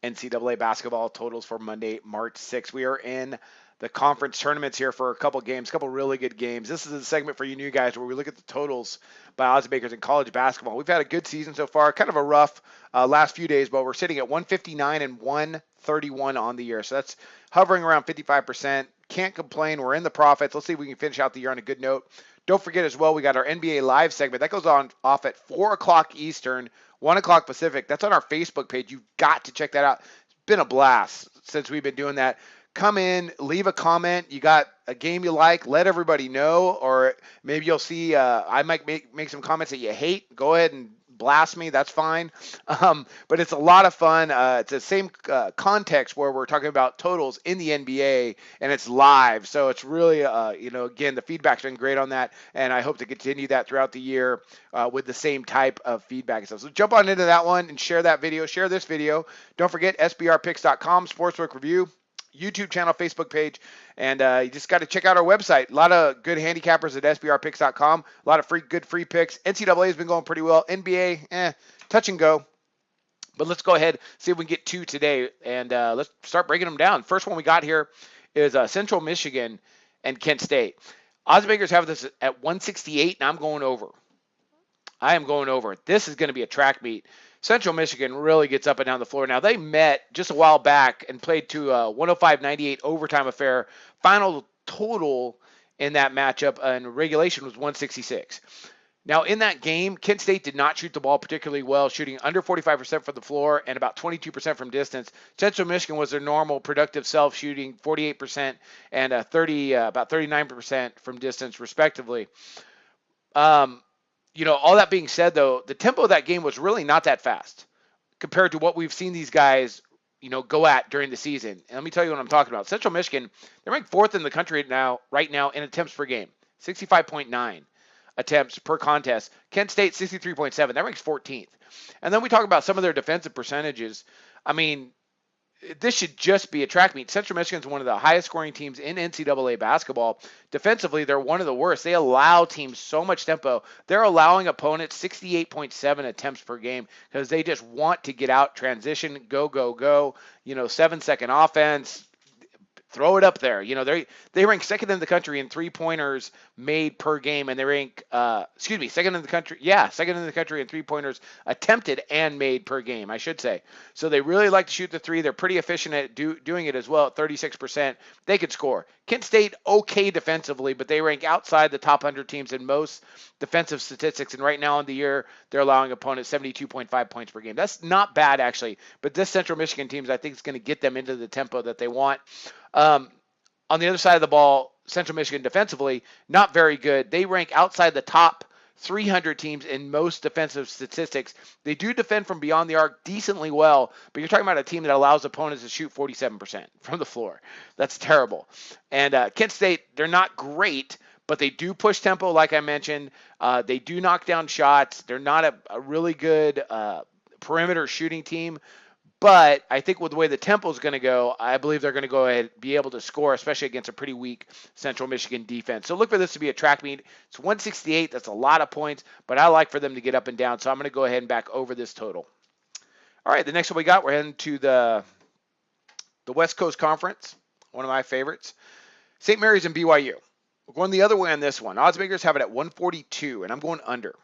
NCAA basketball totals for Monday, March 6th. We are in the conference tournaments here for a couple games, a couple really good games. This is a segment for you new guys where we look at the totals by oddsmakers in college basketball. We've had a good season so far, kind of a rough last few days, but we're sitting at 159 and 131 on the year. So that's hovering around 55%. Can't complain. We're in the profits. Let's see if we can finish out the year on a good note. Don't forget as well, we got our NBA Live segment. That goes on off at 4 o'clock Eastern, 1 o'clock Pacific. That's on our Facebook page. You've got to check that out. It's been a blast since we've been doing that. Come in, leave a comment. You got a game you like, let everybody know. Or maybe you'll see I might make some comments that you hate. Go ahead and blast me. That's fine. But it's a lot of fun. It's the same context where we're talking about totals in the NBA, and it's live. So it's really, again, the feedback's been great on that, and I hope to continue that throughout the year with the same type of feedback and stuff. So jump on into that one and share that video. Share this video. Don't forget sbrpicks.com, Sportsbook Review, YouTube channel, Facebook page, and you just got to check out our website. A lot of good handicappers at sbrpicks.com. A lot of good free picks. NCAA has been going pretty well. NBA, touch and go. But let's go ahead, see if we can get two today, and let's start breaking them down. First one we got here is Central Michigan and Kent State. Oddsmakers have this at 168, and I'm going over. I am going over. This is going to be a track meet. Central Michigan really gets up and down the floor. Now, they met just a while back and played to a 105-98 overtime affair. Final total in that matchup in regulation was 166. Now, in that game, Kent State did not shoot the ball particularly well, shooting under 45% from the floor and about 22% from distance. Central Michigan was their normal productive self, shooting 48% and about 39% from distance, respectively. All that being said, though, the tempo of that game was really not that fast compared to what we've seen these guys, go at during the season. And let me tell you what I'm talking about. Central Michigan, they're ranked fourth in the country right now in attempts per game, 65.9 attempts per contest. Kent State, 63.7. That ranks 14th. And then we talk about some of their defensive percentages. I mean, this should just be a track meet. Central Michigan is one of the highest scoring teams in NCAA basketball. Defensively, they're one of the worst. They allow teams so much tempo. They're allowing opponents 68.7 attempts per game because they just want to get out, transition, go, go, go. 7-second offense. Throw it up there. They rank second in the country in three-pointers made per game, and they rank, second in the country. Yeah, second in the country in three-pointers attempted and made per game, I should say. So they really like to shoot the three. They're pretty efficient at doing it as well at 36%. They could score. Kent State, okay defensively, but they rank outside the top 100 teams in most defensive statistics, and right now in the year, they're allowing opponents 72.5 points per game. That's not bad, actually, but this Central Michigan team, I think, is going to get them into the tempo that they want. On the other side of the ball, Central Michigan defensively, not very good. They rank outside the top 300 teams in most defensive statistics. They do defend from beyond the arc decently well, but you're talking about a team that allows opponents to shoot 47% from the floor. That's terrible. And Kent State, they're not great, but they do push tempo, like I mentioned. They do knock down shots. They're not a really good perimeter shooting team. But I think with the way the tempo is going to go, I believe they're going to go ahead and be able to score, especially against a pretty weak Central Michigan defense. So look for this to be a track meet. It's 168. That's a lot of points, but I like for them to get up and down. So I'm going to go ahead and back over this total. All right, the next one we got, we're heading to the West Coast Conference, one of my favorites. St. Mary's and BYU. We're going the other way on this one. Oddsmakers have it at 142, and I'm going under.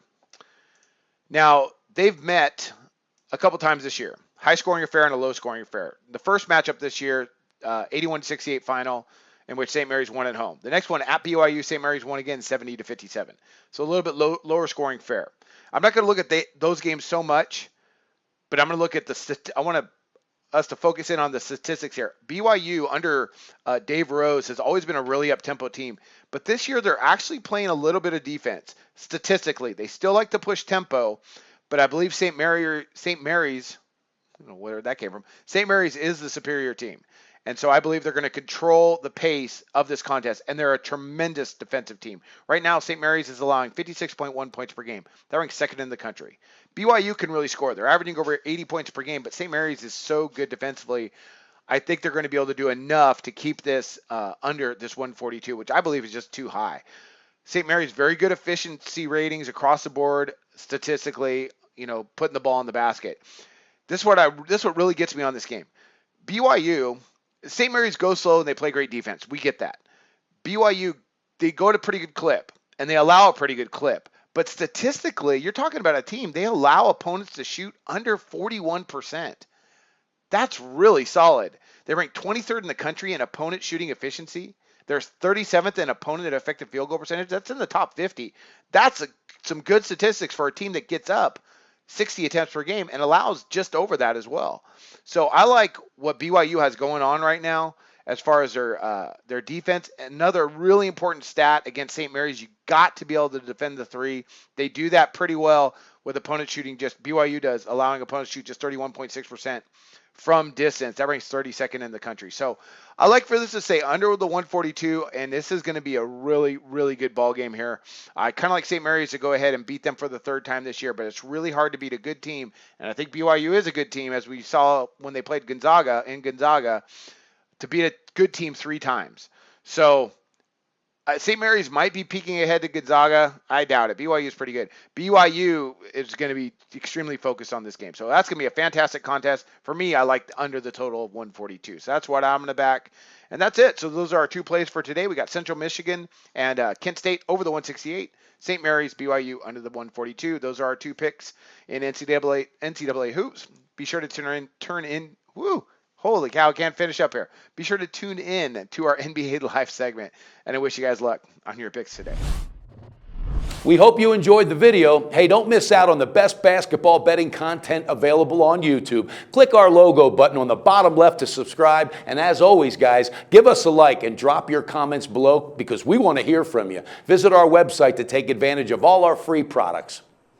Now, they've met a couple times this year. High-scoring affair and a low-scoring affair. The first matchup this year, 81-68 final, in which St. Mary's won at home. The next one at BYU, St. Mary's won again, 70-57. So a little bit lower-scoring affair. I'm not going to look at those games so much, but I'm going to look at I want us to focus in on the statistics here. BYU under Dave Rose has always been a really up-tempo team, but this year they're actually playing a little bit of defense. Statistically, they still like to push tempo, but I believe St. Mary's, I don't know where that came from. St. Mary's is the superior team. And so I believe they're going to control the pace of this contest. And they're a tremendous defensive team. Right now, St. Mary's is allowing 56.1 points per game. That ranks second in the country. BYU can really score. They're averaging over 80 points per game, but St. Mary's is so good defensively. I think they're going to be able to do enough to keep this under this 142, which I believe is just too high. St. Mary's very good efficiency ratings across the board statistically, putting the ball in the basket. this is what really gets me on this game. BYU, St. Mary's go slow and they play great defense. We get that. BYU, they go at a pretty good clip and they allow a pretty good clip. But statistically, you're talking about a team, they allow opponents to shoot under 41%. That's really solid. They rank 23rd in the country in opponent shooting efficiency. They're 37th in opponent effective field goal percentage. That's in the top 50. That's some good statistics for a team that gets up 60 attempts per game and allows just over that as well. So I like what BYU has going on right now as far as their defense. Another really important stat against St. Mary's, you got to be able to defend the three. They do that pretty well with opponent shooting. Just BYU does, allowing opponents to shoot just 31.6% from distance. That ranks 32nd in the country. So I like for this to stay under the 142, and this is going to be a really, really good ball game here. I kind of like St. Mary's to go ahead and beat them for the third time this year, but it's really hard to beat a good team, and I think BYU is a good team, as we saw when they played Gonzaga, to beat a good team 3 times. So St. Mary's might be peeking ahead to Gonzaga. I doubt it. BYU is pretty good. BYU is going to be extremely focused on this game. So that's going to be a fantastic contest. For me, I like under the total of 142. So that's what I'm going to back. And that's it. So those are our 2 plays for today. We got Central Michigan and Kent State over the 168. St. Mary's, BYU under the 142. Those are our 2 picks in NCAA hoops. Be sure to turn in. Woo! Holy cow, I can't finish up here. Be sure to tune in to our NBA Live segment, and I wish you guys luck on your picks today. We hope you enjoyed the video. Hey, don't miss out on the best basketball betting content available on YouTube. Click our logo button on the bottom left to subscribe. And as always, guys, give us a like and drop your comments below because we want to hear from you. Visit our website to take advantage of all our free products.